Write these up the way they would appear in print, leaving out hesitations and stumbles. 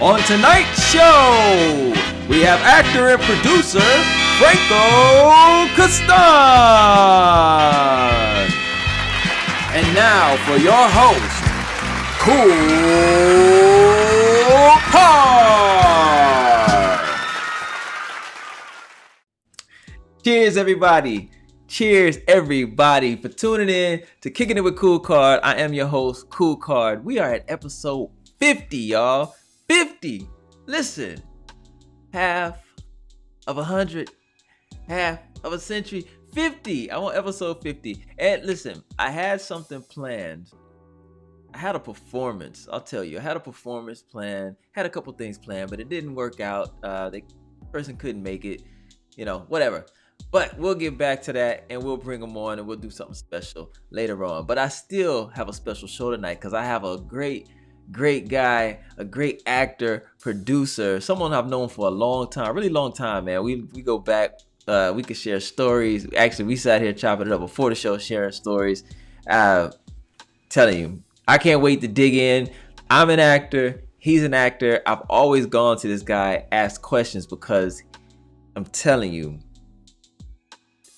On tonight's show, we have actor and producer Franco Castan. And now for your host, KoolKard. Cheers, everybody. Cheers, everybody, for tuning in to Kickin' It with KoolKard. I am your host, KoolKard. We are at episode 50, y'all. 50. Listen, half of 100, half of a century. 50. I'm on episode 50. And listen, I had something planned. I had a performance. I'll tell you. I had a performance planned. Had a couple things planned, but it didn't work out. The person couldn't make it. You know, whatever. But we'll get back to that, and we'll bring them on, and we'll do something special later on. But I still have a special show tonight because I have a great guy, a great actor, producer, someone I've known for a long time, really long time, man. We go back. We could share stories. Actually, we sat here chopping it up before the show, sharing stories. Telling you, I can't wait to dig in. I'm an actor. He's an actor. I've always gone to this guy, ask questions, because I'm telling you,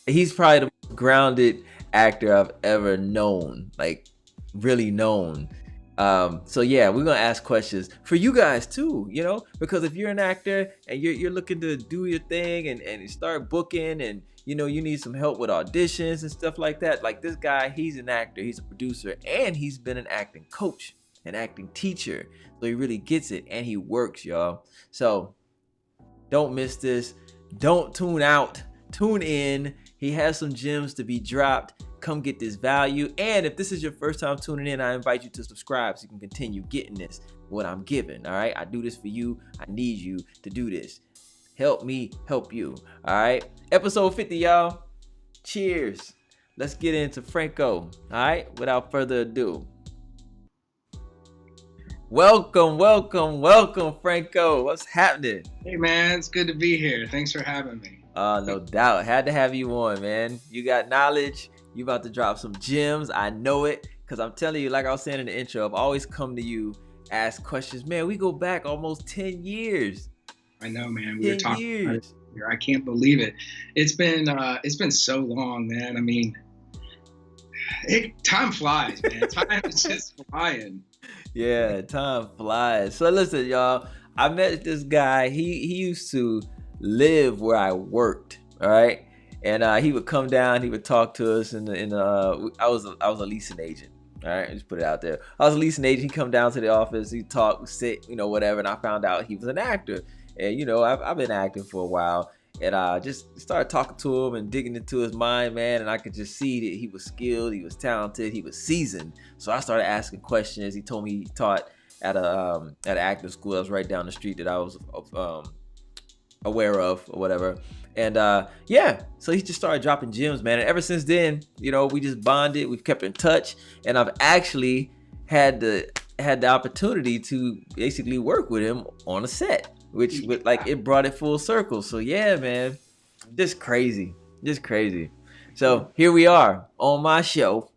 he's probably the most grounded actor I've ever known, like really known. So yeah, we're gonna ask questions for you guys too, you know, because if you're an actor and you're looking to do your thing and you start booking, and you know you need some help with auditions and stuff like that, like this guy, he's an actor, he's a producer, and he's been an acting coach, an acting teacher, so he really gets it and he works, y'all. So don't miss this. Don't tune out. Tune in. He has some gems to be dropped. Come get this value. And if this is your first time tuning in, I invite you to subscribe so you can continue getting this, what I'm giving. All right. I do this for you. I need you to do this. Help me help you. All right. Episode 50, y'all. Cheers. Let's get into Franco. All right. Without further ado. Welcome, Franco. What's happening? Hey, man. It's good to be here. Thanks for having me. No doubt. Had to have you on, man. You got knowledge. You about to drop some gems. I know it, because I'm telling you, like I was saying in the intro, I've always come to you, ask questions. Man, we go back almost 10 years. I know, man. We were talking about it here. I can't believe it. It's been so long, man. I mean, time flies, man. Time is just flying. Yeah, time flies. So listen, y'all. I met this guy. He used to live where I worked. All right. And he would come down, he would talk to us, and I was a leasing agent. All right, just put it out there. I was a leasing agent. He'd come down to the office, he'd talk, we'd sit, you know, whatever. And I found out he was an actor. And, you know, I've been acting for a while. And I just started talking to him and digging into his mind, man. And I could just see that he was skilled, he was talented, he was seasoned. So I started asking questions. He told me he taught at an acting school that was right down the street that I was aware of or whatever. And yeah, so he just started dropping gems, man. And ever since then, you know, we just bonded. We've kept in touch, and I've actually had the opportunity to basically work with him on a set, which like it brought it full circle. So yeah, man, just crazy. So here we are on my show.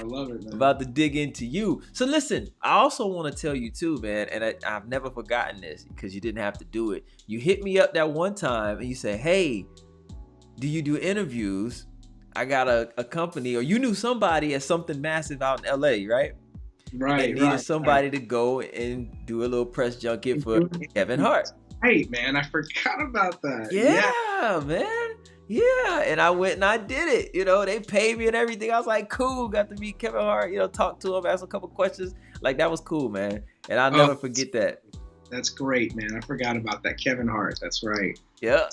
I love it, man. About to dig into you. So listen, I also want to tell you too, man, and I've never forgotten this because you didn't have to do it. You hit me up that one time and you said, hey, do you do interviews? I got a company, or you knew somebody at something massive out in LA, right? Right. And needed somebody to go and do a little press junket for Kevin Hart. Right, man. I forgot about that. Yeah, man. Yeah, and I went and I did it. You know, they paid me and everything. I was like, cool. Got to meet Kevin Hart, you know, talk to him, ask a couple questions. Like, that was cool, man. And I'll never forget that. That's great, man. I forgot about that. Kevin Hart. That's right. Yeah.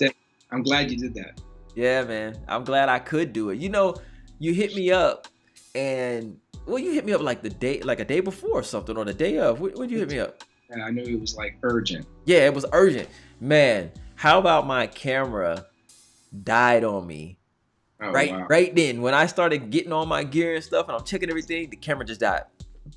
I'm glad you did that. Yeah, man. I'm glad I could do it. You know, you hit me up and, well, you hit me up like a day before or something, or the day of. When you hit me up? And I knew it was like urgent. Yeah, it was urgent. Man, how about my camera died on me? Oh, right, wow. Right then, when I started getting all my gear and stuff, and I'm checking everything, the camera just died.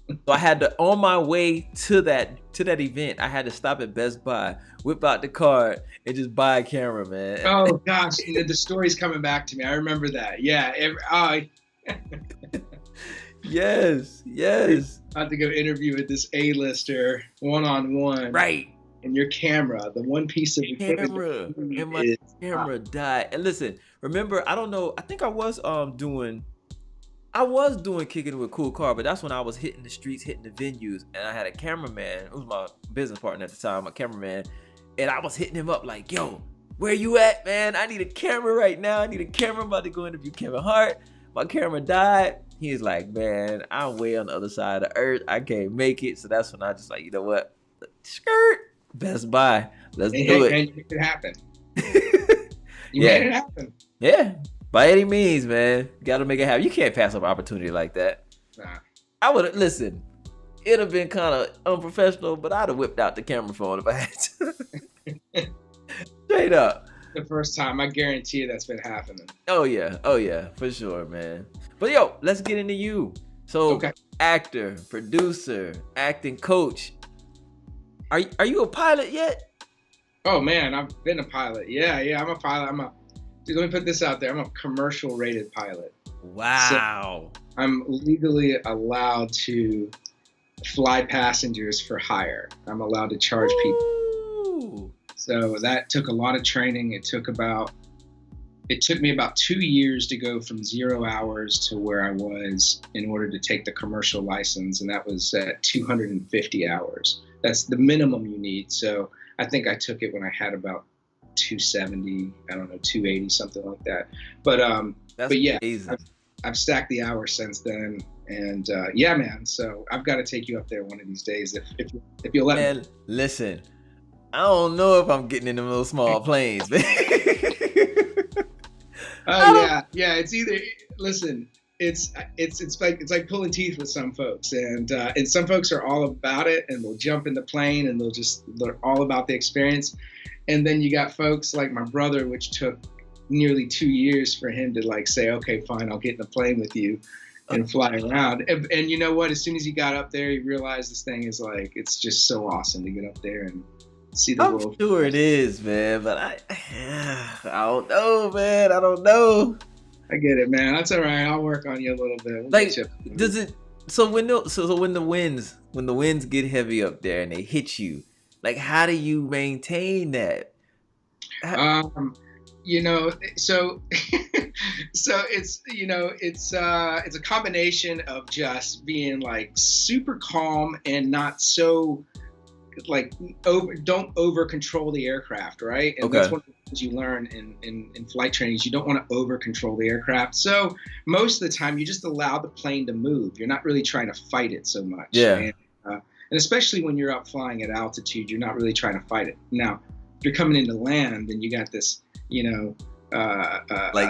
So I had to, on my way to that event, I had to stop at Best Buy, whip out the card, and just buy a camera, man. Oh gosh, the story's coming back to me. I remember that. Yeah. Yes, yes. About to go interview with this A-lister one-on-one. Right. And your camera, the one piece of equipment Camera. And my is camera died. And listen, remember, I don't know, I think I was doing Kicking It with KoolKard, but that's when I was hitting the streets, hitting the venues, and I had a cameraman. It was my business partner at the time, my cameraman, and I was hitting him up like, "Yo, where you at, man? I need a camera right now. I need a camera. I'm about to go interview Kevin Hart. My camera died." He's like, "Man, I'm way on the other side of the earth. I can't make it." So that's when I just like, you know what? Skirt. Best Buy. Let's do it. And you made it happen. You made it happen. Yeah. By any means, man. Gotta make it happen. You can't pass up an opportunity like that. Nah. I would have, listen, it'd have been kind of unprofessional, but I'd have whipped out the camera phone if I had to. Straight up. The first time, I guarantee you that's been happening. Oh yeah, for sure, man. But yo, let's get into you. So, actor, producer, acting coach. Are you a pilot yet? Oh man, I've been a pilot. Yeah, I'm a pilot. Dude, let me put this out there. I'm a commercial rated pilot. Wow. So I'm legally allowed to fly passengers for hire. I'm allowed to charge people. So that took a lot of training. It took me about 2 years to go from 0 hours to where I was in order to take the commercial license. And that was at 250 hours. That's the minimum you need. So I think I took it when I had about 270, I don't know, 280, something like that. But yeah, I've stacked the hours since then. And yeah, man. So I've got to take you up there one of these days if you'll let me. Listen, I don't know if I'm getting into those small planes, man. Yeah. It's either, listen, it's like pulling teeth with some folks, and some folks are all about it, and they'll jump in the plane, and they're all about the experience. And then you got folks like my brother, which took nearly 2 years for him to like say, okay, fine, I'll get in the plane with you and fly around. And you know what? As soon as he got up there, he realized this thing is like, it's just so awesome to get up there and see the world. I'm sure it is, man, but I don't know, man. I don't know. I get it, man. That's all right. I'll work on you a little bit. When the winds get heavy up there and they hit you, like, how do you maintain that? So it's a combination of just being like super calm and not so like don't over control the aircraft, right? And that's one of the things you learn in flight training is you don't want to over control the aircraft. So most of the time you just allow the plane to move. You're not really trying to fight it so much. Yeah. And especially when you're up flying at altitude, you're not really trying to fight it. Now, if you're coming into land, then you got this, a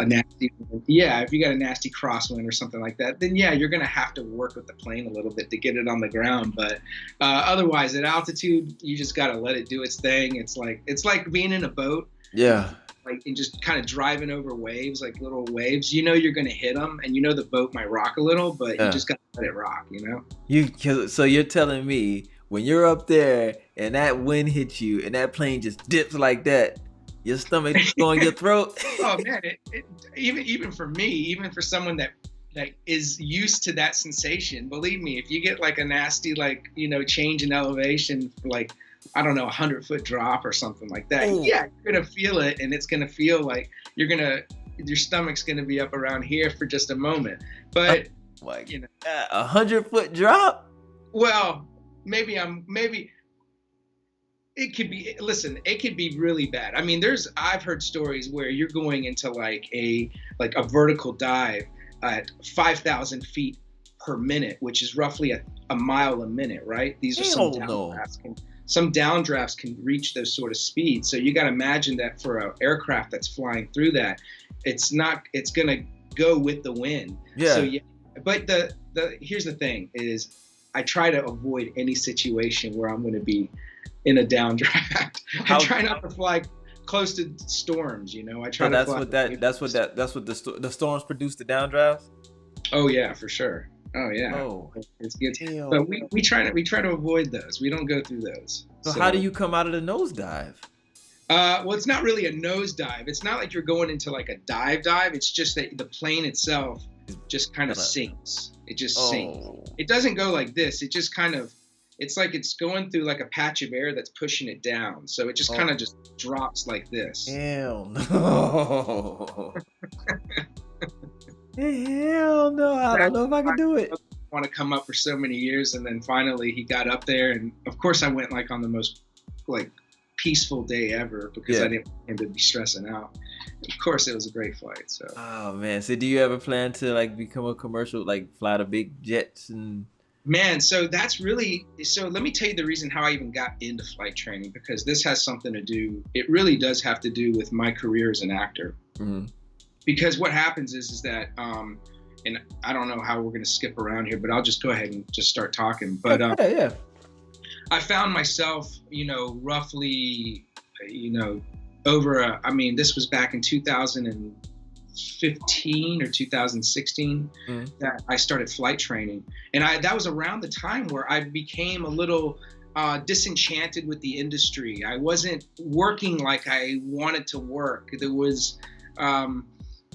nasty, if you got a nasty crosswind or something like that, then yeah, you're going to have to work with the plane a little bit to get it on the ground. But otherwise, at altitude, you just got to let it do its thing. It's like being in a boat. Yeah. Like, and just kind of driving over waves, like little waves. You know you're going to hit them, and you know the boat might rock a little, but you just got to let it rock, So you're telling me when you're up there and that wind hits you and that plane just dips like that, your stomach going your throat? Oh man, even for me, even for someone that is used to that sensation, believe me, if you get like a nasty change in elevation, like I don't know, 100-foot drop or something like that, yeah, you're gonna feel it, and it's gonna feel like your stomach's gonna be up around here for just a moment. But 100-foot drop? Well, maybe it could be. Listen, it could be really bad. I mean, I've heard stories where you're going into like a vertical dive at 5,000 feet per minute, which is roughly a mile a minute, right? These are some downdrafts can reach those sort of speeds. So you got to imagine that for an aircraft that's flying through that, it's going to go with the wind. Yeah. So yeah, but here's the thing is I try to avoid any situation where I'm going to be in a downdraft. I try not to fly close to storms, I try to fly. That's what the storms produce, the downdrafts? Oh yeah, for sure. Oh yeah. Oh, it's good. Damn. But we try to avoid those. We don't go through those. So how do you come out of the nosedive? Well, it's not really a nosedive. It's not like you're going into like a dive. It's just that the plane itself just kind of sinks. It just sinks. Oh. It doesn't go like this. It just kind of, it's like it's going through like a patch of air that's pushing it down. So it just kind of just drops like this. Hell no. Hell no. I don't know if I can do it. Want to come up for so many years, and then finally he got up there, and of course I went like on the most like peaceful day ever because I didn't want him to be stressing out. And of course it was a great flight. So oh man, so do you ever plan to like become a commercial, like fly the big jets? And man, so that's really, so let me tell you the reason how I even got into flight training, because this has something to do, it really does have to do with my career as an actor. Mm-hmm. Because what happens is that and I don't know how we're going to skip around here, but I'll just go ahead and just start talking. But yeah. I found myself, roughly, over, this was back in 2015 or 2016 that I started flight training. And that was around the time where I became a little disenchanted with the industry. I wasn't working like I wanted to work. There was,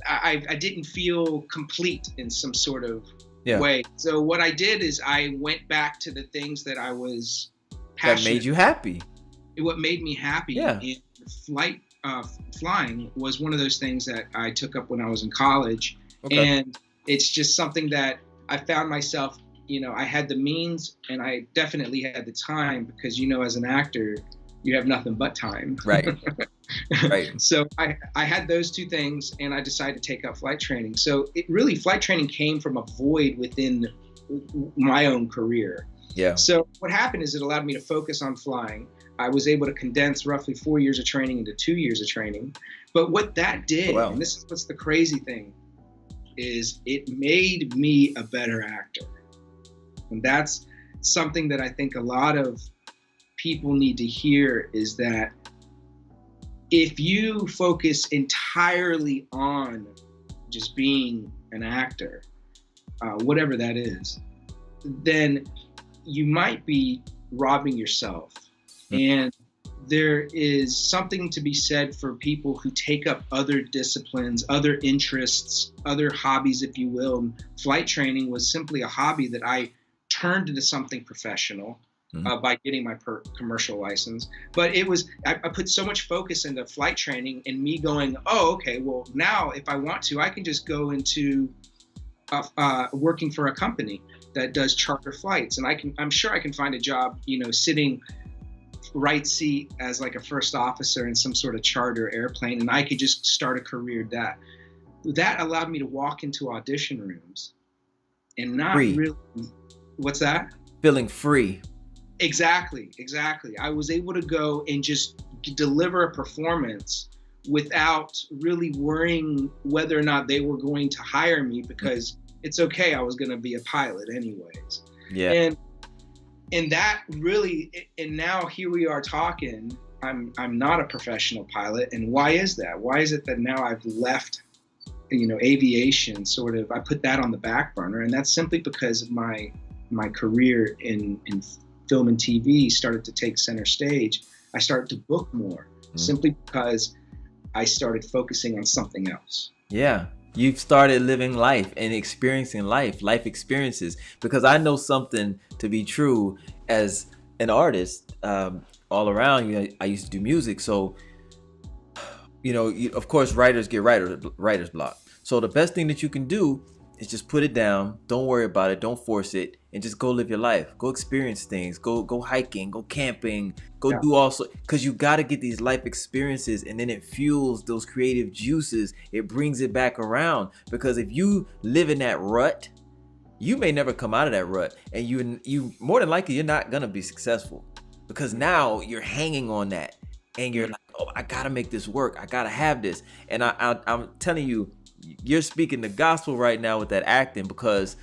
I didn't feel complete in some sort of way. So what I did is I went back to the things that I was passionate. That made you happy. What made me happy in flying was one of those things that I took up when I was in college. Okay. And it's just something that I found myself, I had the means and I definitely had the time because, as an actor, you have nothing but time. Right. Right. So I had those two things and I decided to take up flight training. So flight training came from a void within my own career. Yeah. So what happened is it allowed me to focus on flying. I was able to condense roughly 4 years of training into 2 years of training. But what that did, and this is what's the crazy thing, is it made me a better actor. And that's something that I think a lot of people need to hear, is that if you focus entirely on just being an actor, whatever that is, then you might be robbing yourself. And there is something to be said for people who take up other disciplines, other interests, other hobbies, if you will. Flight training was simply a hobby that I turned into something professional. By getting my commercial license. But it was, I put so much focus into flight training and me going, oh, okay, well now if I want to, I can just go into working for a company that does charter flights. And I'm sure I can find a job, sitting right seat as like a first officer in some sort of charter airplane. And I could just start a career that allowed me to walk into audition rooms and not really, what's that? Feeling free. Exactly. I was able to go and just deliver a performance without really worrying whether or not they were going to hire me, because it's okay, I was going to be a pilot anyways. Yeah. And that really, and now here we are talking, I'm not a professional pilot. And why is that? Why is it that now I've left, aviation sort of, I put that on the back burner, and that's simply because my career in film and TV started to take center stage. I started to book more simply because I started focusing on something else. Yeah. You've started living life and experiencing life experiences, because I know something to be true as an artist all around. I used to do music. So, of course, writers get writer's block. So the best thing that you can do is just put it down. Don't worry about it. Don't force it. And just go live your life. Go experience things. Go hiking. Go camping. Do all sorts. Because you got to get these life experiences, and then it fuels those creative juices. It brings it back around. Because if you live in that rut, you may never come out of that rut. And you more than likely, you're not going to be successful. Because now you're hanging on that. And you're like, oh, I got to make this work. I got to have this. And I'm telling you, you're speaking the gospel right now with that acting, because,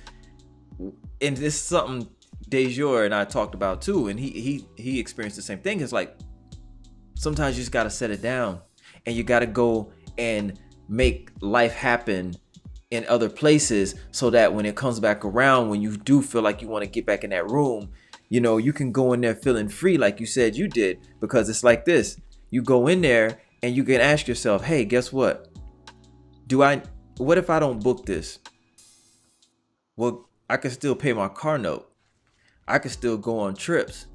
and this is something Dejour and I talked about too, and he experienced the same thing. It's like sometimes you just got to set it down, and you got to go and make life happen in other places, so that when it comes back around, when you do feel like you want to get back in that room, you can go in there feeling free, like you said you did. Because it's like this: you go in there and you can ask yourself, hey, guess what? What if I don't book this? Well, I can still pay my car note. I can still go on trips.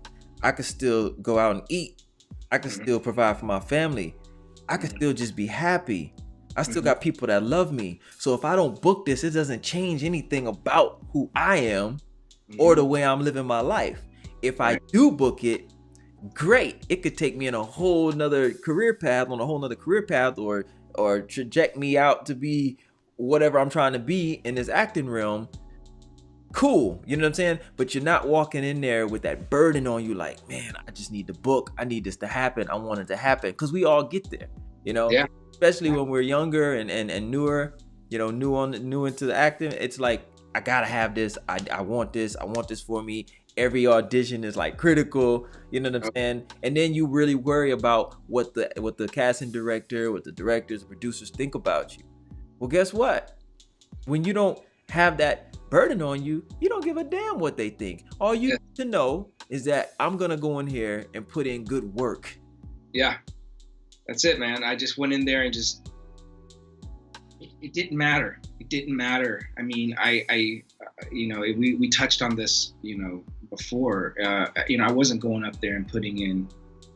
I can still go out and eat. I can Mm-hmm. still provide for my family. I can still just be happy. I still got people that love me. So if I don't book this, it doesn't change anything about who I am or the way I'm living my life. If I do book it, great. It could take me in a whole nother career path, or traject me out to be whatever I'm trying to be in this acting realm. Cool, you know what I'm saying? But you're not walking in there with that burden on you, like, man, I just need the book. I need this to happen. I want it to happen. Because we all get there, you know? Yeah. Especially when we're younger and newer, you know, new into the acting. It's like, I gotta have this. I want this. I want this for me. Every audition is like critical, you know what I'm saying? And then you really worry about what the casting director, what the directors, producers think about you. Well, guess what? When you don't have that burden on you, you don't give a damn what they think. All you need to know is that I'm gonna go in here and put in good work. Yeah, that's it, man. I just went in there and it didn't matter. It didn't matter. I mean, I you know, we touched on this, you know, before. You know, I wasn't going up there and putting in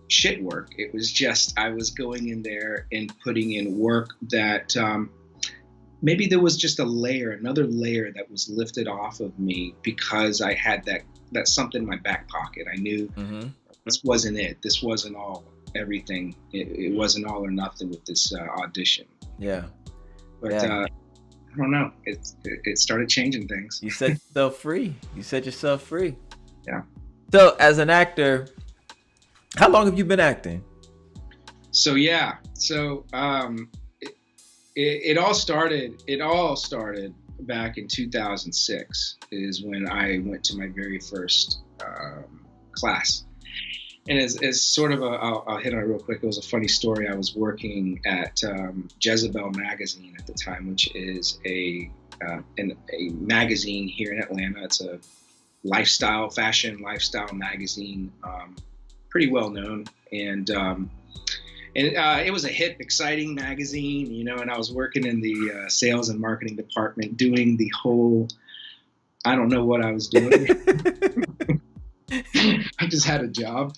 shit work. It was just, I was going in there and putting in work that maybe there was just another layer that was lifted off of me because I had that something in my back pocket. I knew this wasn't it. This wasn't everything. It wasn't all or nothing with this audition. Yeah. But I don't know. It started changing things. You set yourself free. Yeah. So as an actor, how long have you been acting? So yeah. So it all started back in 2006 is when I went to my very first class. And as sort of I'll hit on it real quick. It was a funny story. I was working at Jezebel magazine at the time, which is a magazine here in Atlanta. It's a fashion lifestyle magazine, pretty well known. And it was a hip, exciting magazine, you know, and I was working in the sales and marketing department doing the whole, I don't know what I was doing. I just had a job.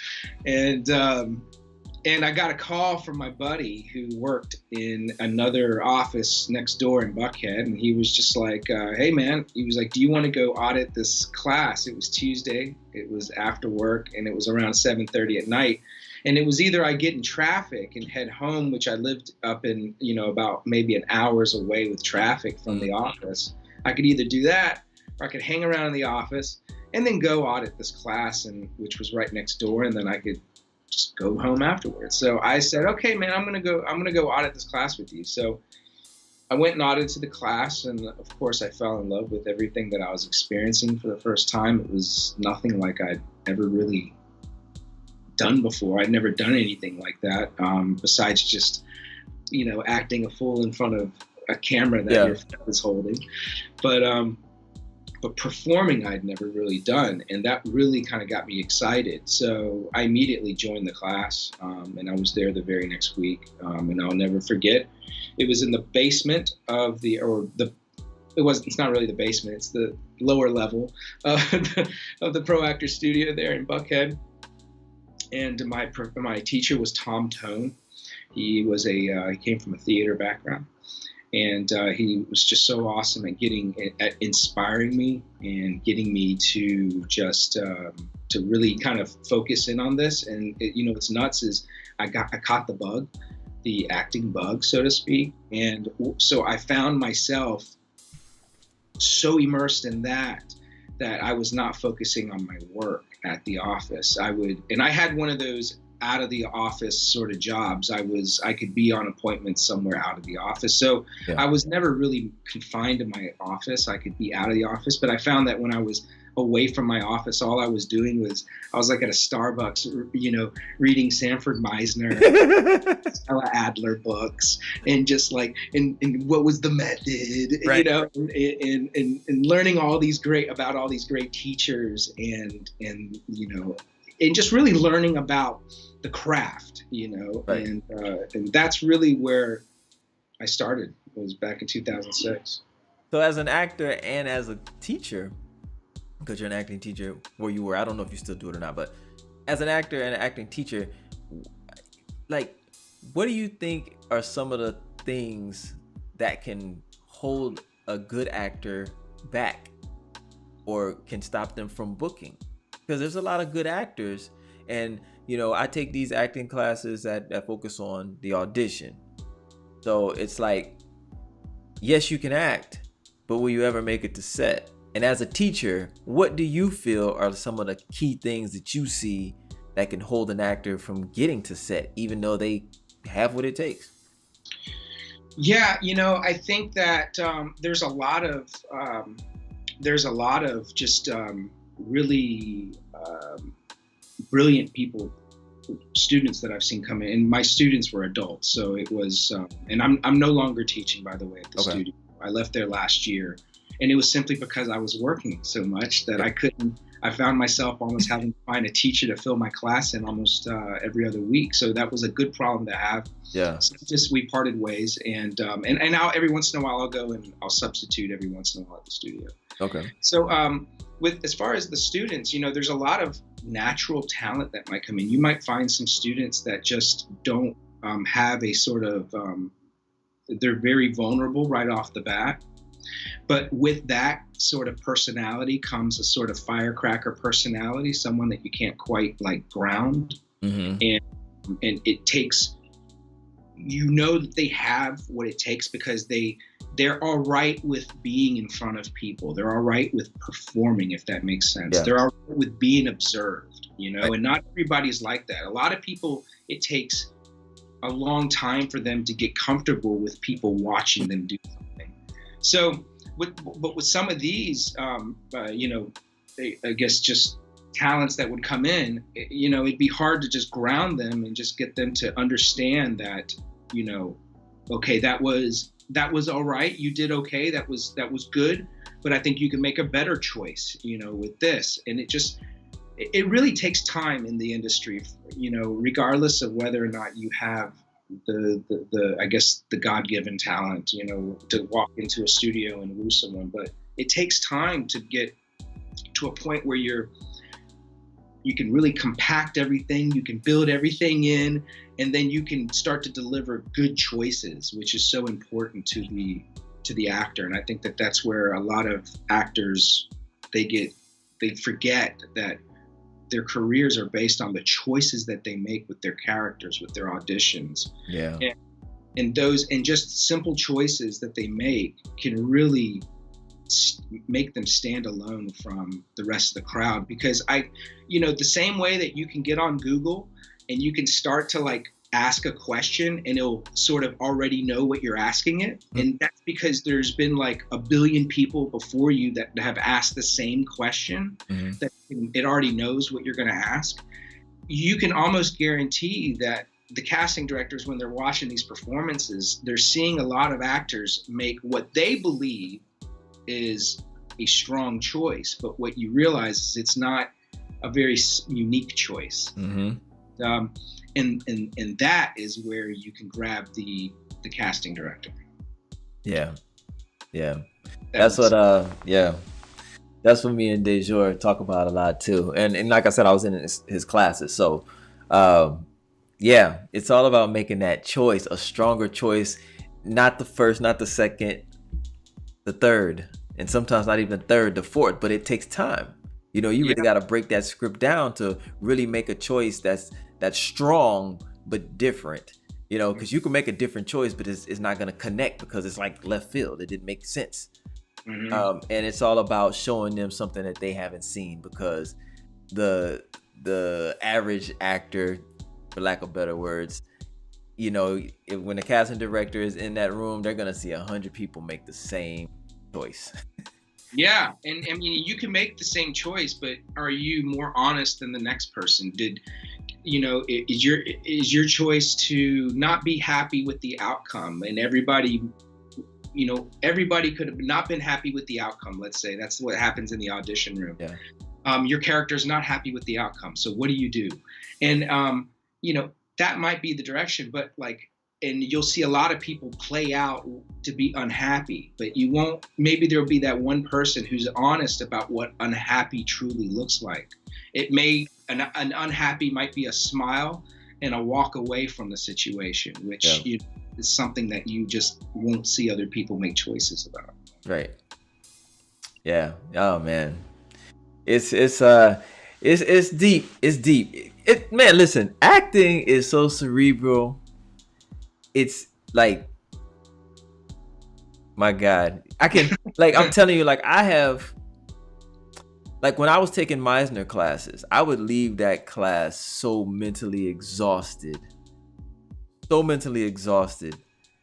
And I got a call from my buddy who worked in another office next door in Buckhead. And he was just like, hey, man, he was like, do you want to go audit this class? It was Tuesday. It was after work, and it was around 7:30 at night. And it was either I get in traffic and head home, which I lived up in, you know, about maybe an hour's away with traffic from the office. I could either do that, or I could hang around in the office and then go audit this class, which was right next door, and then I could just go home afterwards. So I said, okay, man, I'm gonna go audit this class with you. So I went and audited the class, and of course I fell in love with everything that I was experiencing for the first time. It was nothing like I'd ever really done before. I'd never done anything like that, besides just, you know, acting a fool in front of a camera that your friend was holding. But performing I'd never really done, and that really kind of got me excited. So I immediately joined the class, and I was there the very next week, and I'll never forget. It was in the basement of it's not really the basement, it's the lower level of the Pro Actor studio there in Buckhead. And my teacher was Tom Tone. He came from a theater background. And he was just so awesome at inspiring me and getting me to just to really kind of focus in on this. And you know, what's nuts is I caught the acting bug, so to speak. And so I found myself so immersed in that I was not focusing on my work at the office. And I had one of those out of the office sort of jobs. I could be on appointments somewhere out of the office. So I was never really confined to my office. I could be out of the office, but I found that when I was away from my office, all I was doing was I was like at a Starbucks, you know, reading Sanford Meisner, Stella Adler books, and just like, and what was the method, you know, and learning all these great teachers and, you know, and just really learning about the craft, you know, and that's really where I started. It was back in 2006. So as an actor and as a teacher, because you're an acting teacher, where you were, I don't know if you still do it or not, but as an actor and an acting teacher, like, what do you think are some of the things that can hold a good actor back or can stop them from booking? Because there's a lot of good actors, and I take these acting classes that focus on the audition. So it's like, yes, you can act, but will you ever make it to set? And as a teacher, what do you feel are some of the key things that you see that can hold an actor from getting to set, even though they have what it takes? Yeah, I think that there's a lot of just really brilliant people, students that I've seen come in, and my students were adults, so it was. And I'm no longer teaching, by the way, at the studio. I left there last year, and it was simply because I was working so much that I couldn't. I found myself almost having to find a teacher to fill my class in almost every other week. So that was a good problem to have. Yeah. So just we parted ways, and now every once in a while I'll go and I'll substitute every once in a while at the studio. Okay. So as far as the students, there's a lot of natural talent that might come in. You might find some students that just don't have a sort of they're very vulnerable right off the bat. But with that sort of personality comes a sort of firecracker personality, someone that you can't quite like ground. Mm-hmm. And it takes, that they have what it takes because they're all right with being in front of people. They're all right with performing, if that makes sense. Yeah. They're all right with being observed, and not everybody's like that. A lot of people, it takes a long time for them to get comfortable with people watching them do something. So, but with some of these, I guess just talents that would come in, it'd be hard to just ground them and just get them to understand that, okay, that was all right. You did okay. That was good. But I think you can make a better choice, with this. And it really takes time in the industry, regardless of whether or not you have the I guess the God-given talent, to walk into a studio and woo someone. But it takes time to get to a point where you can really compact everything, you can build everything in, and then you can start to deliver good choices, which is so important to the actor. And I think that that's where a lot of actors, they forget that their careers are based on the choices that they make with their characters, with their auditions. Yeah. And just simple choices that they make can really make them stand alone from the rest of the crowd. Because the same way that you can get on Google and you can start to like ask a question and it'll sort of already know what you're asking it. Mm-hmm. And that's because there's been like a billion people before you that have asked the same question. Mm-hmm. That it already knows what you're going to ask. You can almost guarantee that the casting directors, when they're watching these performances, they're seeing a lot of actors make what they believe is a strong choice, but what you realize is it's not a very unique choice. Mm-hmm. And that is where you can grab the casting director. Yeah. That's what me and Dejour talk about a lot too. And like I said, I was in his classes. So it's all about making that choice, a stronger choice, not the first, not the second, the third, and sometimes not even the third, the fourth, but it takes time. You really got to break that script down to really make a choice that's strong but different. Because you can make a different choice, but it's not going to connect because it's like left field. It didn't make sense. Mm-hmm. And it's all about showing them something that they haven't seen, because the average actor, for lack of better words, when the casting director is in that room, they're going to see 100 people make the same choice. Yeah. And I mean, you can make the same choice, but are you more honest than the next person? Is your choice to not be happy with the outcome, and everybody could have not been happy with the outcome. Let's say that's what happens in the audition room. Yeah. Your character's not happy with the outcome. So what do you do? And, that might be the direction, but like you'll see a lot of people play out to be unhappy, but you won't, maybe there'll be that one person who's honest about what unhappy truly looks like. It may, an unhappy might be a smile and a walk away from the situation, which is something that you just won't see other people make choices about. Right. Yeah. Oh man. It's deep. It's deep. Man, listen, acting is so cerebral. It's like, my God, I can, like, I'm telling you, like, I have, like, when I was taking Meisner classes, I would leave that class so mentally exhausted.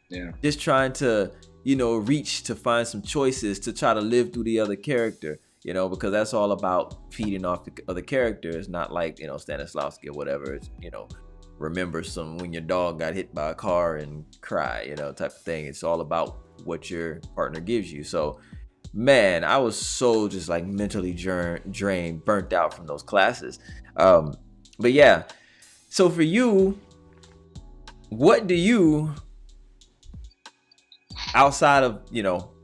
Yeah. Just trying to, reach to find some choices to try to live through the other character, because that's all about feeding off the other character. It's not like, Stanislavski or whatever. It's, remember when your dog got hit by a car and cry, type of thing. It's all about what your partner gives you. So, man, I was so just like mentally drained, burnt out from those classes. But yeah, so for you, what do you, outside of,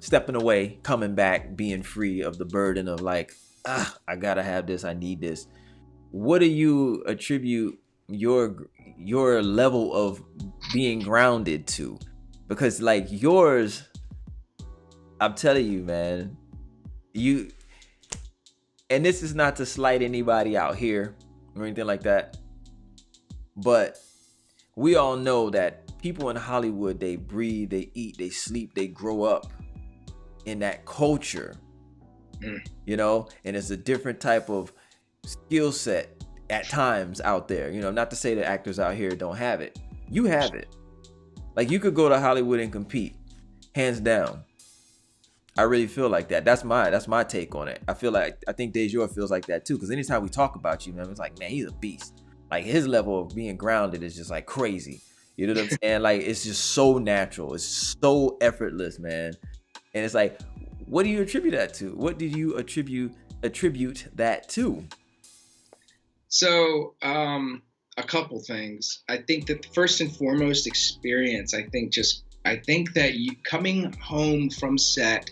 stepping away, coming back, being free of the burden of like, I gotta have this, I need this, what do you attribute your level of being grounded to? Because like yours, I'm telling you, man, and this is not to slight anybody out here or anything like that, but we all know that people in Hollywood, they breathe, they eat, they sleep, they grow up in that culture, and it's a different type of skill set at times out there, not to say that actors out here don't have it. You have it. Like, you could go to Hollywood and compete, hands down. I really feel like that. That's my take on it. I think Dejor feels like that too, because anytime we talk about you, man, it's like, man, he's a beast. Like, his level of being grounded is just like crazy. You know what I'm saying? Like, it's just so natural. It's so effortless, man. And it's like, what do you attribute that to? What did you attribute that to? So, a couple things. I think that the first and foremost experience, I think that you coming home from set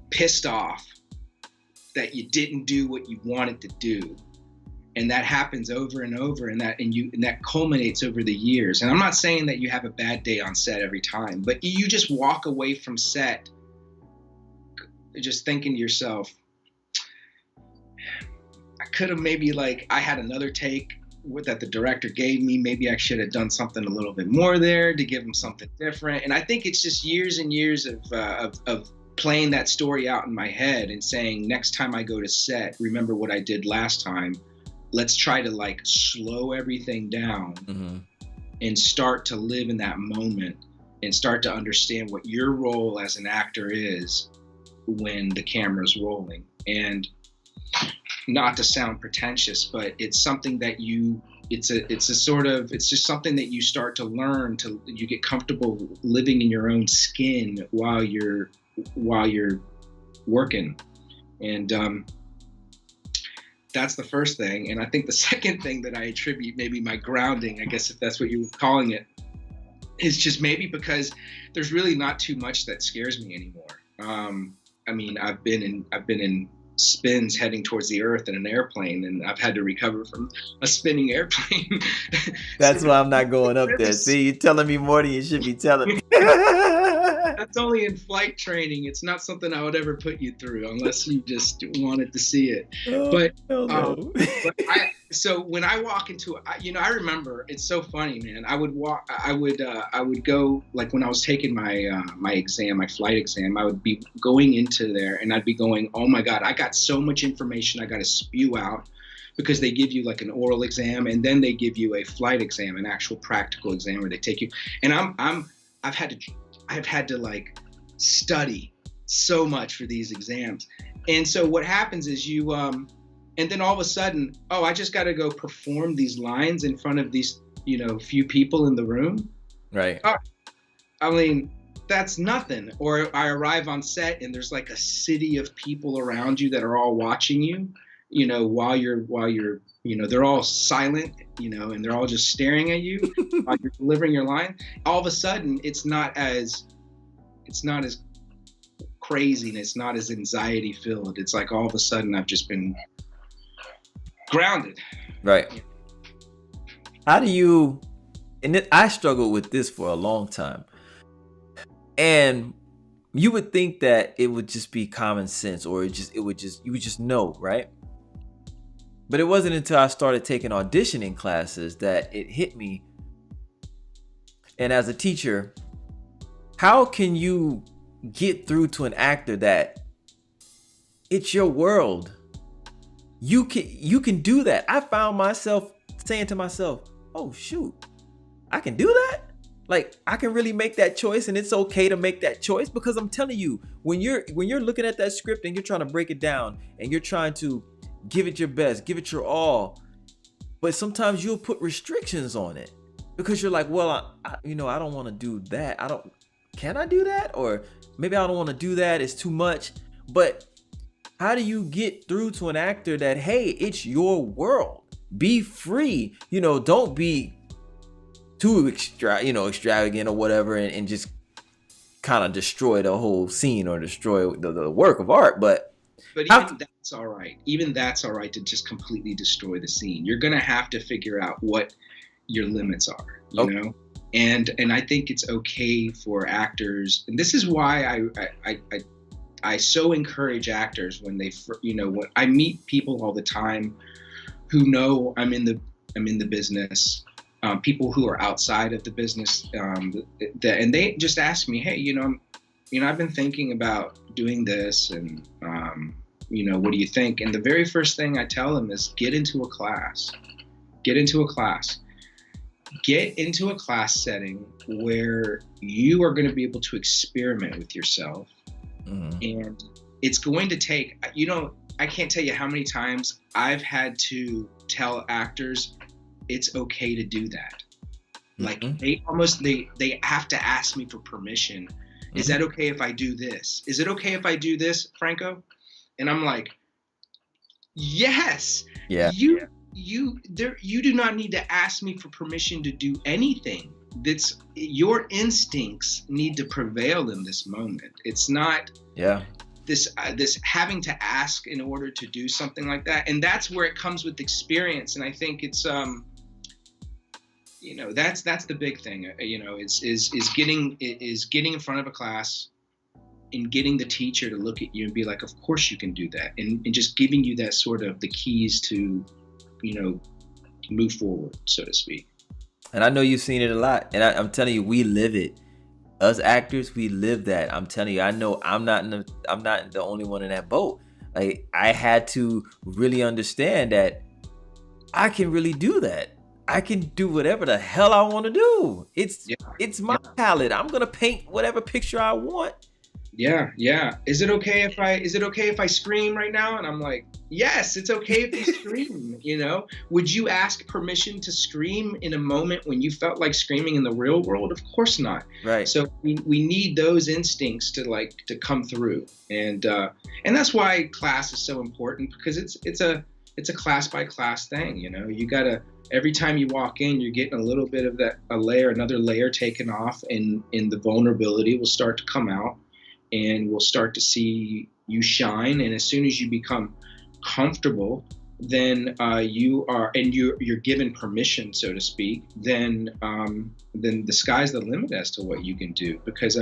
pissed off that you didn't do what you wanted to do. And that happens over and over, and that culminates over the years. And I'm not saying that you have a bad day on set every time, but you just walk away from set just thinking to yourself, I could have maybe, like, I had another take that the director gave me. Maybe I should have done something a little bit more there to give him something different. And I think it's just years and years of playing that story out in my head and saying, next time I go to set, remember what I did last time. Let's try to like slow everything down and start to live in that moment and start to understand what your role as an actor is when the camera's rolling. And not to sound pretentious, but it's something that it's just something that you start to learn you get comfortable living in your own skin while you're working. And that's the first thing. And I think the second thing that I attribute maybe my grounding, I guess if that's what you were calling it, is just maybe because there's really not too much that scares me anymore. I mean, I've been in spins heading towards the earth in an airplane, and I've had to recover from a spinning airplane. That's why I'm not going up there. See, you're telling me more than you should be telling me. That's only in flight training. It's not something I would ever put you through unless you just wanted to see it. So when I walk into, I remember, it's so funny, man. I would go, like when I was taking my exam, my flight exam, I would be going into there and I'd be going, oh my God, I got so much information I got to spew out, because they give you like an oral exam and then they give you a flight exam, an actual practical exam where they take you. And I've had to like study so much for these exams. And so what happens is and then all of a sudden, I just got to go perform these lines in front of these, few people in the room. Right. I mean, that's nothing. Or I arrive on set and there's like a city of people around you that are all watching you. while you're they're all silent, and they're all just staring at you while you're delivering your line. All of a sudden, it's not as crazy, and it's not as anxiety filled. It's like all of a sudden I've just been grounded. Right. How do you, and I struggled with this for a long time, and you would think that it would just be common sense, or you would just know, right? But it wasn't until I started taking auditioning classes that it hit me. And as a teacher, how can you get through to an actor that it's your world? You can do that. I found myself saying to myself, oh shoot, I can do that? Like, I can really make that choice, and it's okay to make that choice, because I'm telling you, when you're looking at that script and you're trying to break it down and you're trying to give it your best, give it your all, but sometimes you'll put restrictions on it because you're like, well, I don't want to do that. Can I do that? Or maybe I don't want to do that. It's too much. But how do you get through to an actor that, hey, it's your world? Be free. Don't be too extravagant or whatever, and just kind of destroy the whole scene or destroy the work of art. But even that's all right. Even that's all right to just completely destroy the scene. You're gonna have to figure out what your limits are, you know. And I think it's okay for actors, and this is why I so encourage actors when when I meet people all the time who know I'm in the business, people who are outside of the business, and they just ask me, hey, I've been thinking about doing this, and what do you think? And the very first thing I tell them is get into a class. Get into a class setting where you are going to be able to experiment with yourself. And it's going to take, I can't tell you how many times I've had to tell actors it's okay to do that. Like they have to ask me for permission. Is that okay if I do this? Is it okay if I do this, Franco? And I'm like, yes. Yeah. You do not need to ask me for permission to do anything. That's your instincts need to prevail in this moment. It's not this having to ask in order to do something like that. And that's where it comes with experience. And I think it's that's the big thing. Is getting in front of a class and getting the teacher to look at you and be like, of course you can do that, and just giving you that sort of the keys to move forward, so to speak. And I know you've seen it a lot, and I'm telling you, we live it. Us actors, we live that. I'm telling you, I know I'm not the only one in that boat. Like, I had to really understand that I can really do that. I can do whatever the hell I want to do. It's my palette. I'm gonna paint whatever picture I want. Yeah. Is it okay if I scream right now? And I'm like, yes, it's okay if you scream. Would you ask permission to scream in a moment when you felt like screaming in the real world? Of course not. Right. So we need those instincts to come through, and that's why class is so important, because it's a class by class thing. You gotta, every time you walk in, you're getting a little bit of another layer taken off, and the vulnerability will start to come out. And we'll start to see you shine. And as soon as you become comfortable, then you're given permission, so to speak. Then the sky's the limit as to what you can do. Because I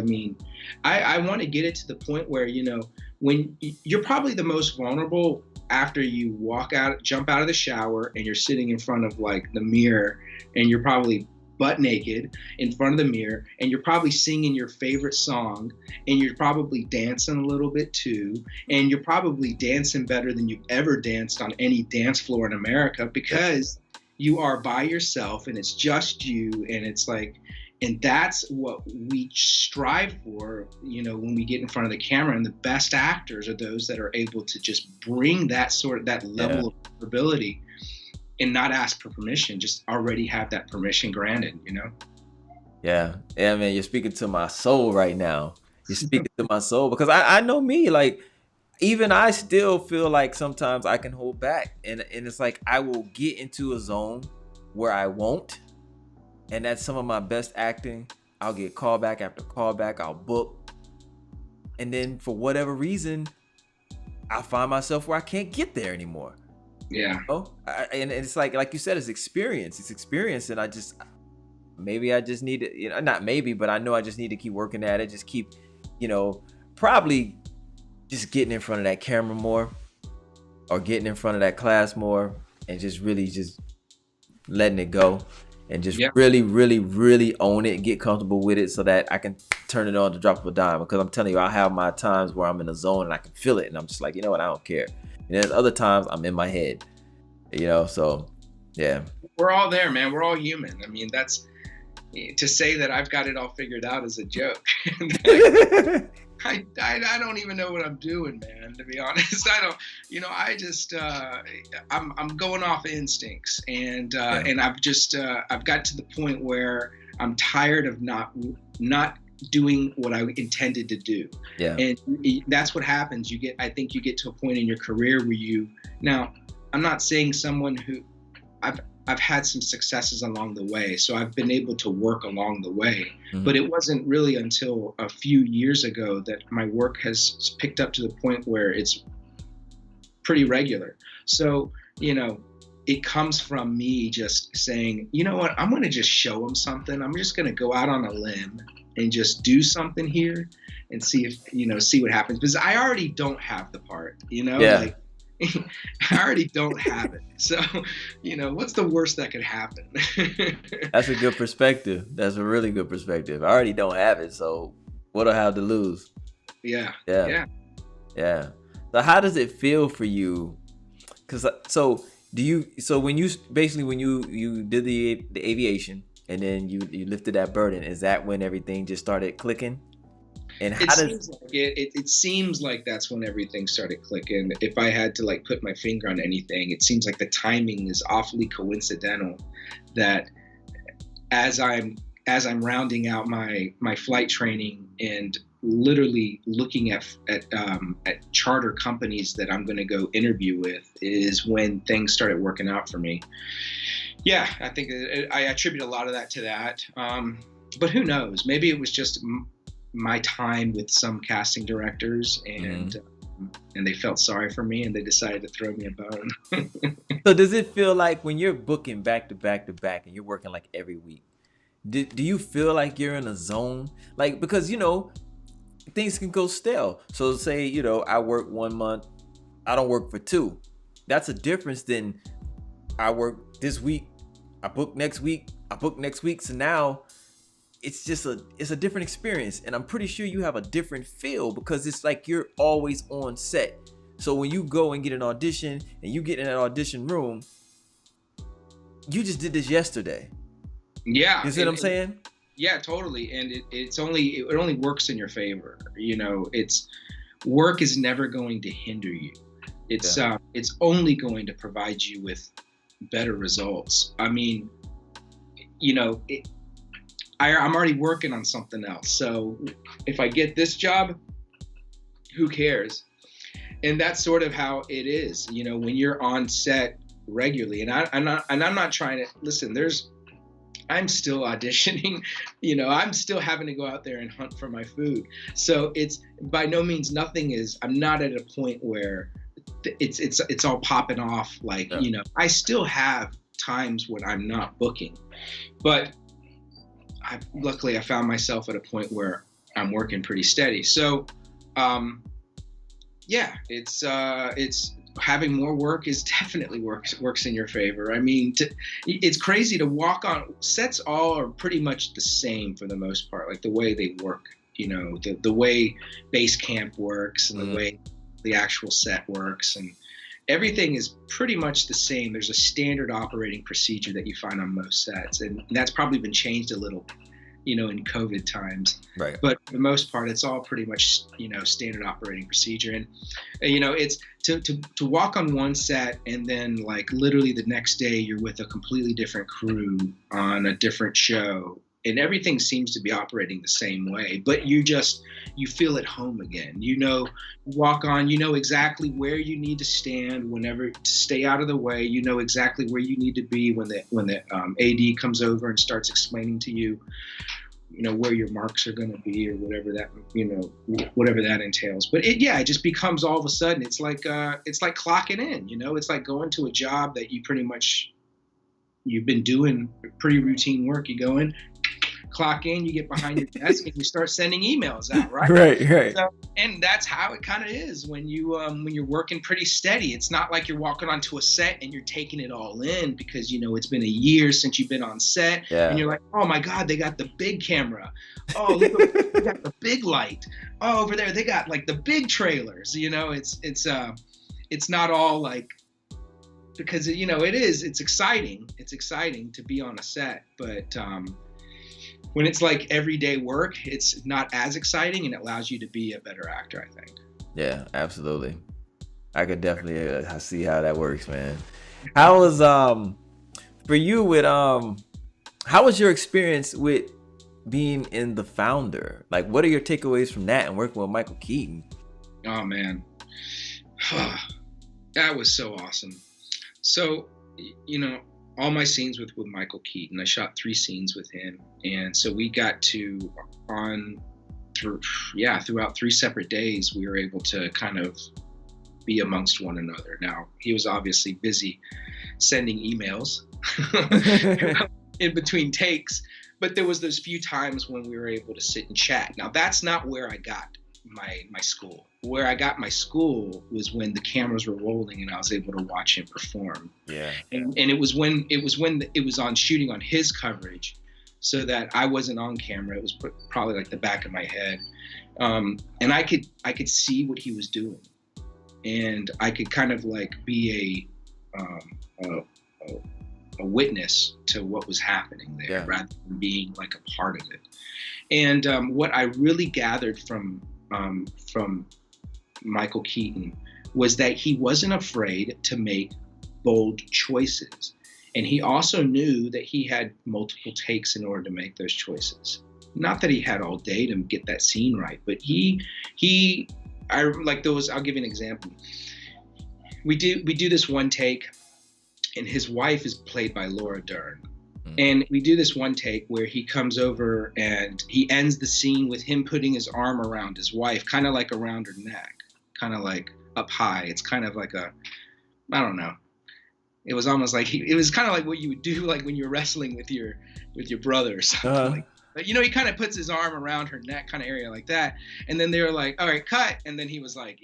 want to get it to the point where when you're probably the most vulnerable after you jump out of the shower, and you're sitting in front of the mirror, and you're probably butt naked in front of the mirror, and you're probably singing your favorite song, and you're probably dancing a little bit too, and you're probably dancing better than you've ever danced on any dance floor in America, because you are by yourself and it's just you. And it's like, and that's what we strive for, when we get in front of the camera. And the best actors are those that are able to just bring that level of ability and not ask for permission, just already have that permission granted, Yeah, man, you're speaking to my soul right now. You're speaking to my soul, because I know me, like, even I still feel like sometimes I can hold back, and it's like I will get into a zone where I won't, and that's some of my best acting. I'll get callback after callback. I'll book, and then for whatever reason, I find myself where I can't get there anymore. Yeah. And it's like you said, it's experience. It's experience, and maybe I just need to, not maybe, but I know I just need to keep working at it. Just keep, probably just getting in front of that camera more, or getting in front of that class more, and just really just letting it go, and just really, really, really own it and get comfortable with it, so that I can turn it on to drop of a dime. Because I'm telling you, I have my times where I'm in a zone and I can feel it, and I'm just like, you know what, I don't care. And there's other times I'm in my head, so yeah. We're all there, man. We're all human. I mean, that's, to say that I've got it all figured out is a joke. I don't even know what I'm doing, man, to be honest. I don't, I just, I'm going off instincts, and I've just, I've got to the point where I'm tired of not doing what I intended to do. Yeah. And that's what happens. I think you get to a point in your career where now, I'm not saying someone who, I've had some successes along the way, so I've been able to work along the way. Mm-hmm. But it wasn't really until a few years ago that my work has picked up to the point where it's pretty regular. So, it comes from me just saying, you know what, I'm going to just show them something. I'm just going to go out on a limb and just do something here and see if, see what happens. Because I already don't have the part, Yeah. I already don't have it. So, what's the worst that could happen? That's a good perspective. That's a really good perspective. I already don't have it, so what do I have to lose? Yeah. So how does it feel for you? When you did the aviation, and then you lifted that burden, is that when everything just started clicking? And it seems like that's when everything started clicking. If I had to put my finger on anything, it seems like the timing is awfully coincidental, that as I'm rounding out my flight training and literally looking at charter companies that I'm going to go interview with, is when things started working out for me. Yeah, I think I attribute a lot of that to that. But who knows? Maybe it was just my time with some casting directors, and they felt sorry for me, and they decided to throw me a bone. So does it feel like when you're booking back to back to back and you're working every week, do you feel like you're in a zone? Because things can go stale. So say I work 1 month, I don't work for 2. That's a difference than I work this week, I book next week, I book next week. So now it's a different experience, and I'm pretty sure you have a different feel, because it's like you're always on set. So when you go and get an audition, and you get in that audition room, you just did this yesterday. Yeah. You see what I'm saying? Yeah, totally. And it only works in your favor. Work is never going to hinder you. It's only going to provide you with better results. I mean, I'm already working on something else. So if I get this job, who cares? And that's sort of how it is, when you're on set regularly. And I'm not trying to listen. I'm still auditioning. I'm still having to go out there and hunt for my food. So it's by no means I'm not at a point where it's all popping off. I still have times when I'm not booking, but luckily I found myself at a point where I'm working pretty steady. So, it's having more work is definitely works in your favor. I mean, it's crazy to walk on sets. All are pretty much the same for the most part, the way they work. The way base camp works, and the way the actual set works, and everything is pretty much the same. There's a standard operating procedure that you find on most sets, and that's probably been changed a little, in COVID times. Right. But for the most part, it's all pretty much, standard operating procedure. And, it's to walk on one set, and then literally the next day you're with a completely different crew on a different show. and everything seems to be operating the same way, but you feel at home again. Walk on, you know exactly where you need to stand whenever to stay out of the way. You know exactly where you need to be when the AD comes over and starts explaining to you, where your marks are going to be or whatever that entails. But it just becomes all of a sudden, it's like clocking in, it's like going to a job that you've been doing pretty routine work. You go in, clock in, you get behind your desk and you start sending emails out, right? Right. So, and that's how it kind of is when you're working pretty steady. It's not like you're walking onto a set and you're taking it all in because it's been a year since you've been on set, and you're like, oh my God, they got the big camera. Oh, look, they got the big light. Oh, over there they got like the big trailers. It's not all like, because it's exciting. It's exciting to be on a set, but when it's like everyday work, it's not as exciting, and it allows you to be a better actor, I think. Yeah, absolutely. I could definitely see how that works, man. How was for you with how was your experience with being in The Founder? Like, what are your takeaways from that and working with Michael Keaton? Oh man, that was so awesome. So, all my scenes with Michael Keaton, I shot 3 scenes with him. And so we got to, throughout 3 separate days, we were able to kind of be amongst one another. Now, he was obviously busy sending emails in between takes, but there was those few times when we were able to sit and chat. Now, that's not where I got my school. Where I got my school was when the cameras were rolling and I was able to watch him perform. Yeah. And it was when it was on shooting on his coverage, so that I wasn't on camera. It was probably like the back of my head, and I could see what he was doing, and I could kind of like be a witness to what was happening there, rather than being like a part of it. And what I really gathered from Michael Keaton was that he wasn't afraid to make bold choices. And he also knew that he had multiple takes in order to make those choices. Not that he had all day to get that scene right, but I'll give you an example. We do this one take, and his wife is played by Laura Dern. And we do this one take where he comes over and he ends the scene with him putting his arm around his wife, kind of like around her neck, kind of like up high. It's kind of like I don't know. It was almost like it was kind of like what you would do like when you're wrestling with your brother or something. But he kind of puts his arm around her neck kind of area like that. And then they were like, all right, cut. And then he was like,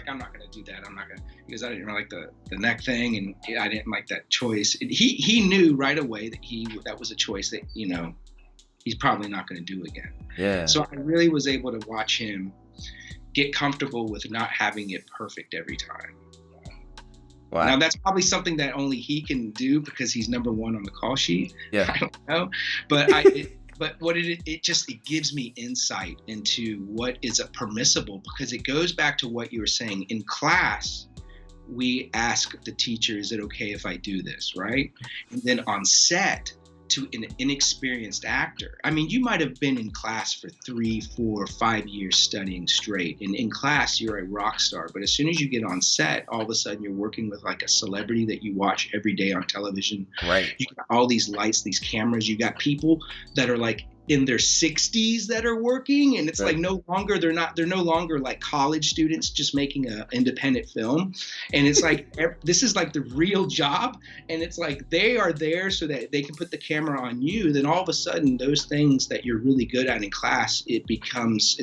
I'm not going to do that. Because I didn't like the neck thing. And I didn't like that choice. And he knew right away that that was a choice that, he's probably not going to do again. Yeah. So I really was able to watch him get comfortable with not having it perfect every time. Wow. Now that's probably something that only he can do because he's number 1 on the call sheet. Yeah. I don't know. But But what it gives me insight into what is permissible, because it goes back to what you were saying. In class, we ask the teacher, is it okay if I do this, right? And then on set, to an inexperienced actor, I mean, you might have been in class for 3, 4, 5 years studying straight. And in class, you're a rock star. But as soon as you get on set, all of a sudden you're working with like a celebrity that you watch every day on television. Right. You got all these lights, these cameras. You got people that are like in their 60s that are working, and it's right. Like they're no longer like college students just making an independent film. And it's like this is like the real job, and it's like they are there so that they can put the camera on you. Then all of a sudden those things that you're really good at in class, it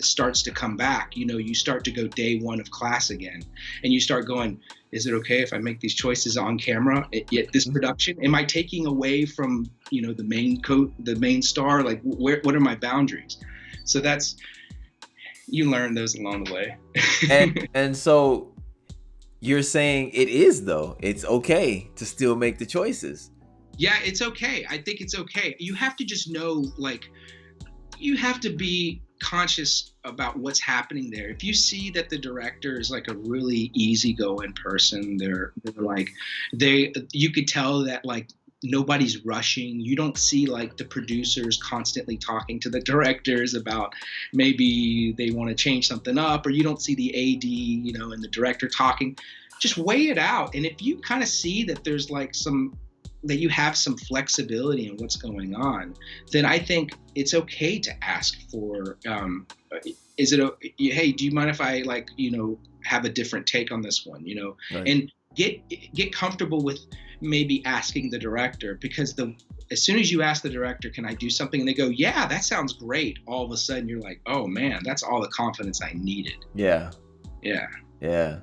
starts to come back. You start to go day 1 of class again, and you start going, is it okay if I make these choices on camera at this production? Am I taking away from, the main star? Like, what are my boundaries? So you learn those along the way. and so you're saying it's okay to still make the choices. Yeah, it's okay. I think it's okay. You have to just know, you have to be conscious about what's happening there. If you see that the director is like a really easygoing person, you could tell that like nobody's rushing. You don't see like the producers constantly talking to the directors about maybe they want to change something up, or you don't see the AD, you know, and the director talking. Just weigh it out. And if you kind of see that there's like that you have some flexibility in what's going on, then I think it's okay to ask for, hey, do you mind if I, like, you know, have a different take on this one, you know, right. And get comfortable with maybe asking the director, because as soon as you ask the director, can I do something? And they go, yeah, that sounds great. All of a sudden you're like, oh man, that's all the confidence I needed. Yeah. Yeah. Yeah.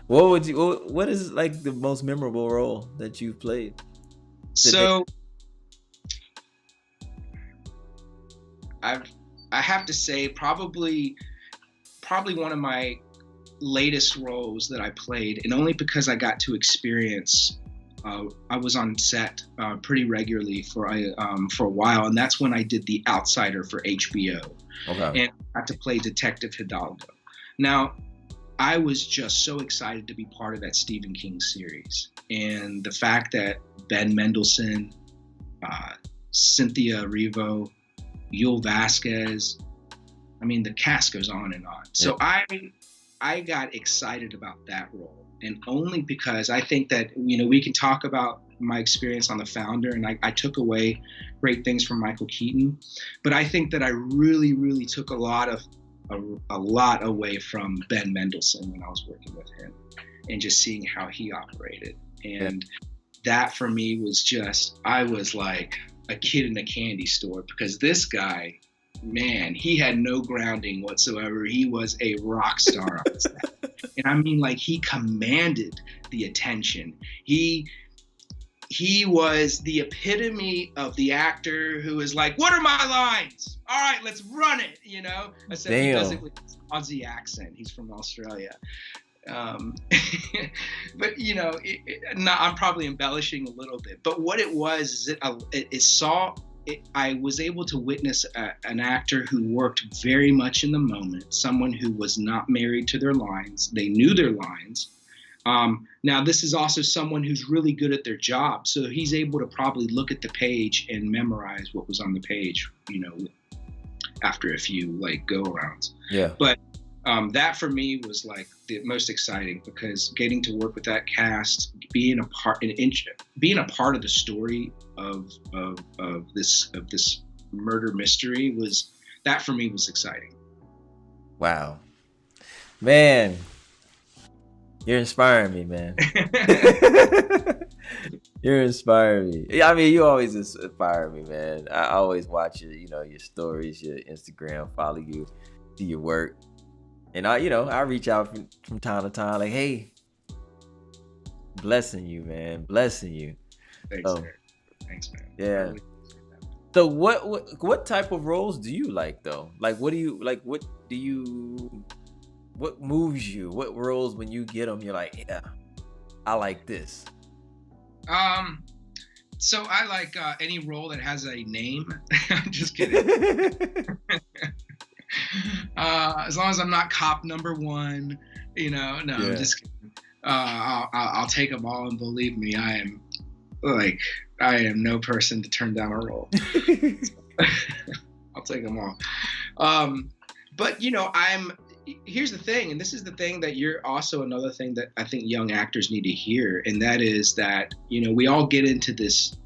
What is like the most memorable role that you've played? So I have to say probably one of my latest roles that I played, and only because I got to experience, I was on set pretty regularly for a while, and that's when I did The Outsider for HBO. Okay. And I got to play Detective Hidalgo. Now, I was just so excited to be part of that Stephen King series, and the fact that Ben Mendelson, Cynthia Erivo, Yul Vasquez, I mean, the cast goes on and on. So I got excited about that role, and only because I think that, you know, we can talk about my experience on The Founder, and I took away great things from Michael Keaton, but I think that I really, really took a lot away from Ben Mendelson when I was working with him, and just seeing how he operated. And that for me was just, I was like a kid in a candy store, because this guy, man, he had no grounding whatsoever. He was a rock star on set. And I mean, like, he commanded the attention. He was the epitome of the actor who is like, what are my lines? All right, let's run it, you know? Except he does it with his Aussie accent. He's from Australia. But, you know, I'm probably embellishing a little bit. But what it was is I was able to witness an actor who worked very much in the moment, someone who was not married to their lines. They knew their lines. Now, this is also someone who's really good at their job. So he's able to probably look at the page and memorize what was on the page, you know, after a few like go-arounds. Yeah. But that for me was like the most exciting, because getting to work with that cast, being a part of the story of this murder mystery, was that for me was exciting. Wow, man, you're inspiring me, man. You're inspiring me. I mean, you always inspire me, man. I always watch your stories, your Instagram, follow you, do your work. And I reach out from time to time, like, hey, blessing you, man, blessing you. Thanks, man. Thanks, man. Yeah. So what type of roles do you like, though? Like, what moves you? What roles, when you get them, you're like, yeah, I like this? So I like any role that has a name. I'm just kidding. As long as I'm not cop number one, no, yeah. I'm just kidding. I'll take them all, and believe me, I am no person to turn down a role. I'll take them all. But here's the thing, and this is the thing that you're also another thing that I think young actors need to hear, and that is that, we all get into this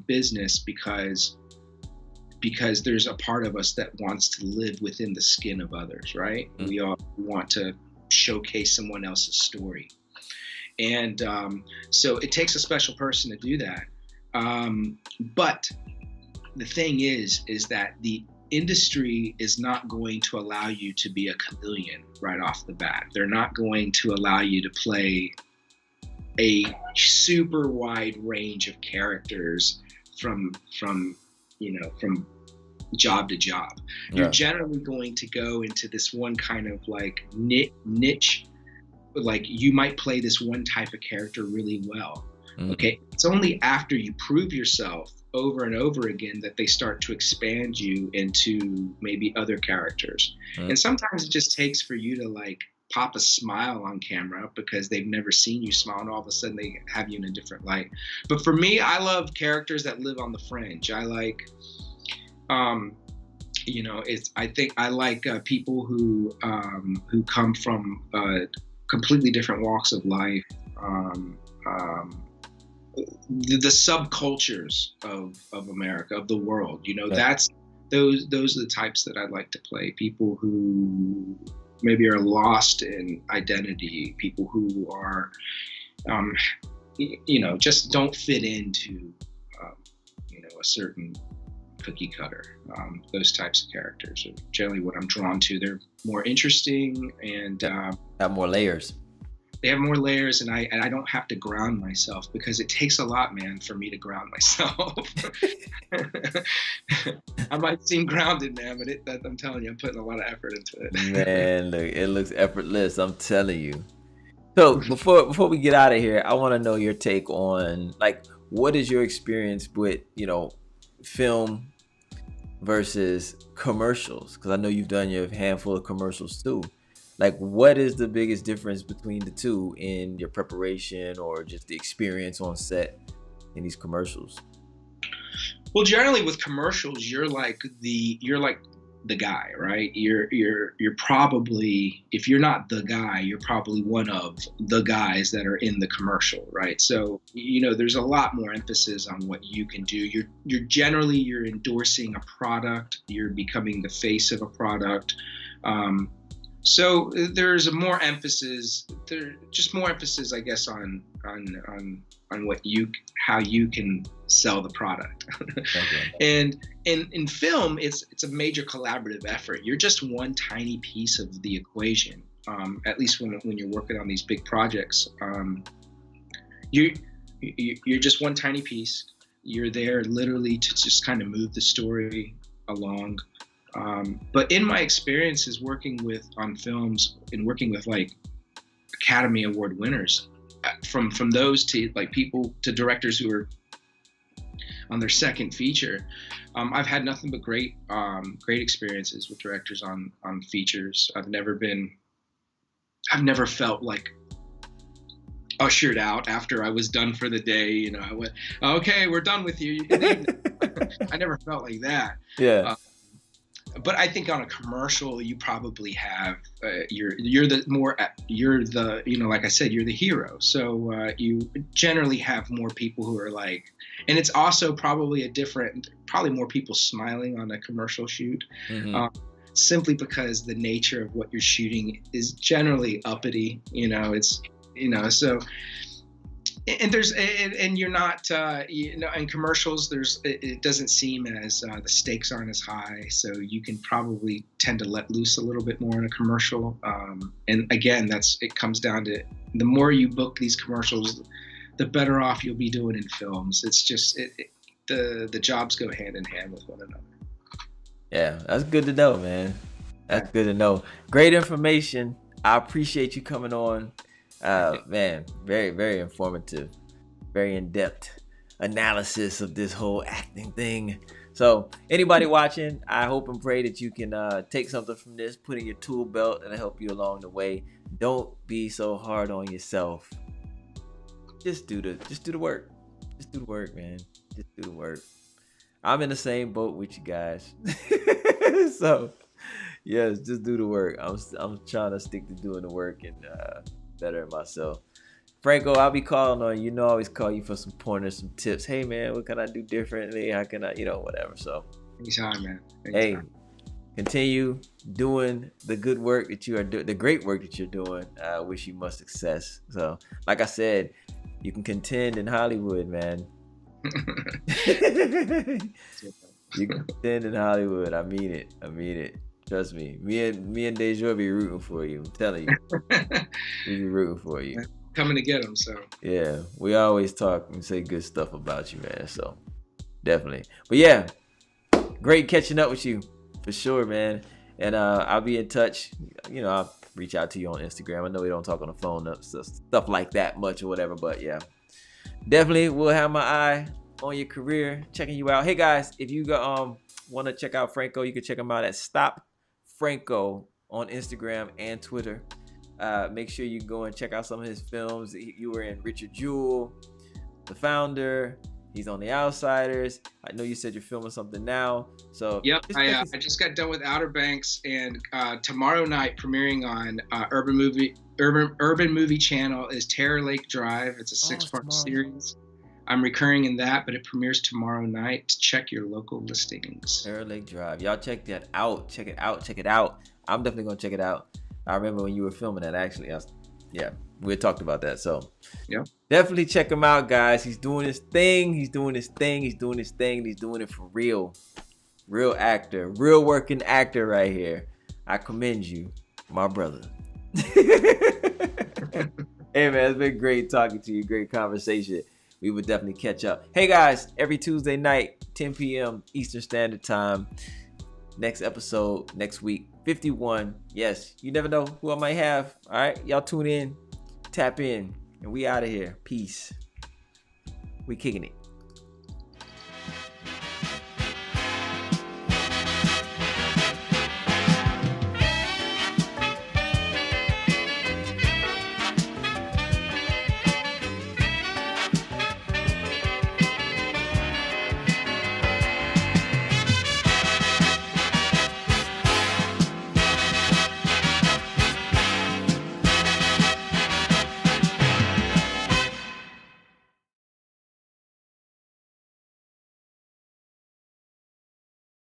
business because there's a part of us that wants to live within the skin of others, right? Mm-hmm. We all want to showcase someone else's story. And so it takes a special person to do that. But the thing is that the industry is not going to allow you to be a chameleon right off the bat. They're not going to allow you to play a super wide range of characters from job to job. Yeah. You're generally going to go into this one kind of like niche, like you might play this one type of character really well. Mm-hmm. Okay. It's only after you prove yourself over and over again that they start to expand you into maybe other characters. Mm-hmm. And sometimes it just takes for you to like pop a smile on camera because they've never seen you smile, and all of a sudden they have you in a different light. But for me, I love characters that live on the fringe. I like, I think I like people who come from completely different walks of life. The subcultures of America, of the world, that's those are the types that I'd like to play. People who maybe are lost in identity, people who are, just don't fit into, a certain cookie cutter. Those types of characters are generally what I'm drawn to. They're more interesting and have more layers. They have more layers, and I don't have to ground myself, because it takes a lot, man, for me to ground myself. I might seem grounded, man, but I'm telling you, I'm putting a lot of effort into it. Man, look, it looks effortless. I'm telling you. So before we get out of here, I want to know your take on, like, what is your experience with, film versus commercials? Because I know you've done your handful of commercials too. Like, what is the biggest difference between the two in your preparation or just the experience on set in these commercials? Well, generally with commercials, you're like the guy, right? You're probably, if you're not the guy, you're probably one of the guys that are in the commercial, right? So, there's a lot more emphasis on what you can do. You're endorsing a product, you're becoming the face of a product. So there's more emphasis, I guess, on how you can sell the product. Okay. And in film, it's a major collaborative effort. You're just one tiny piece of the equation. At least when you're working on these big projects, you're just one tiny piece. You're there literally to just kind of move the story along. But in my experiences working on films and working with like Academy Award winners, from those to like people to directors who are on their second feature, I've had nothing but great experiences with directors on features. I've never felt like ushered out after I was done for the day. I went, okay, we're done with you. You can leave now. I never felt like that. Yeah. But I think on a commercial, you probably have like I said, you're the hero. So you generally have more people who are like, and it's also probably probably more people smiling on a commercial shoot, simply because the nature of what you're shooting is generally uppity. So. And you're not, in commercials, it doesn't seem as, the stakes aren't as high. So you can probably tend to let loose a little bit more in a commercial. And again, it comes down to the more you book these commercials, the better off you'll be doing in films. It's just, the jobs go hand in hand with one another. Yeah, that's good to know, man. That's good to know. Great information. I appreciate you coming on. Man, very, very informative, very in-depth analysis of this whole acting thing. So anybody watching, I hope and pray that you can take something from this, put in your tool belt, and help you along the way. Don't be so hard on yourself. Just do the work. Just do the work, man. Just do the work. I'm in the same boat with you guys. So yes, just do the work. I'm trying to stick to doing the work and better myself. Franco, I'll be calling on you. I always call you for some pointers, some tips. Hey man, what can I do differently? How can I, whatever. So anytime, man. Hey, continue doing the good work that you are doing, the great work that you're doing. I wish you much success. So like I said, you can contend in Hollywood, man. You can contend in Hollywood. I mean it. Trust me. Me and Deja be rooting for you. I'm telling you. We be rooting for you. Coming to get them, so. Yeah, we always talk and say good stuff about you, man. So definitely. But yeah, great catching up with you for sure, man. And I'll be in touch. I'll reach out to you on Instagram. I know we don't talk on the phone, stuff like that much or whatever. But yeah, definitely will have my eye on your career, checking you out. Hey guys, if you want to check out Franco, you can check him out at Stop Franco on Instagram and Twitter. Make sure you go and check out some of his films. You were in Richard Jewell, The Founder. He's on The Outsiders. I know you said you're filming something now. So yep, I just got done with Outer Banks, and tomorrow night premiering on Urban Movie Channel is Terror Lake Drive. It's a 6-part series. I'm recurring in that, but it premieres tomorrow night. Check your local listings. Terror Lake Drive. Y'all check that out. Check it out. Check it out. I'm definitely gonna check it out. I remember when you were filming that, actually. We had talked about that. So yeah, definitely check him out, guys. He's doing his thing. He's doing his thing. He's doing his thing. He's doing it for real. Real actor. Real working actor right here. I commend you, my brother. Hey, man, it's been great talking to you. Great conversation. We would definitely catch up. Hey, guys, every Tuesday night, 10 p.m. Eastern Standard Time. Next episode, next week, 51. Yes, you never know who I might have. All right, y'all tune in, tap in, and we out of here. Peace. We kicking it.